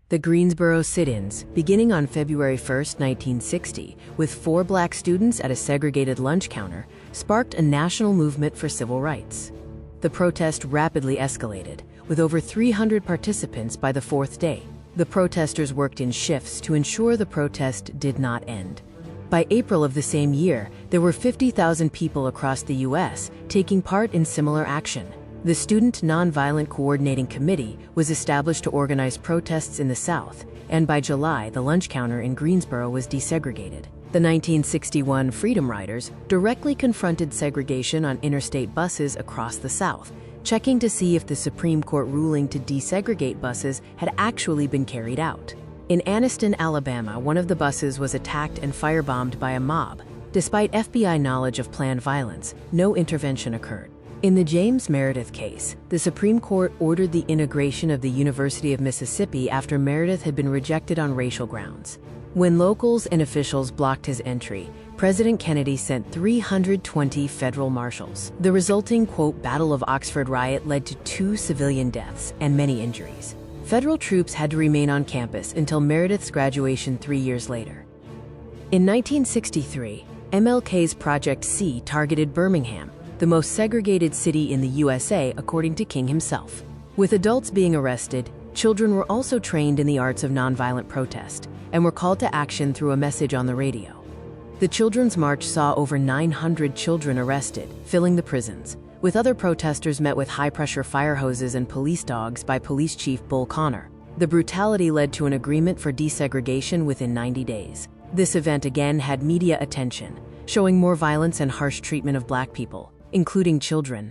The Greensboro sit-ins, beginning on February 1, 1960, with 4 black students at a segregated lunch counter, sparked a national movement for civil rights. The protest rapidly escalated, with over 300 participants by the 4th day. The protesters worked in shifts to ensure the protest did not end. By April of the same year, there were 50,000 people across the U.S. taking part in similar action. The Student Nonviolent Coordinating Committee was established to organize protests in the South, and by July, the lunch counter in Greensboro was desegregated. The 1961 Freedom Riders directly confronted segregation on interstate buses across the South, checking to see if the Supreme Court ruling to desegregate buses had actually been carried out. In Anniston, Alabama, one of the buses was attacked and firebombed by a mob. Despite FBI knowledge of planned violence, no intervention occurred. In the James Meredith case, the Supreme Court ordered the integration of the University of Mississippi after Meredith had been rejected on racial grounds. When locals and officials blocked his entry, President Kennedy sent 320 federal marshals. The resulting, quote, Battle of Oxford riot led to 2 civilian deaths and many injuries. Federal troops had to remain on campus until Meredith's graduation 3 years later. In 1963, MLK's Project C targeted Birmingham, the most segregated city in the USA, according to King himself. With adults being arrested, children were also trained in the arts of nonviolent protest and were called to action through a message on the radio. The Children's March saw over 900 children arrested, filling the prisons, with other protesters met with high-pressure fire hoses and police dogs by Police Chief Bull Connor. The brutality led to an agreement for desegregation within 90 days. This event again had media attention, showing more violence and harsh treatment of black people, including children.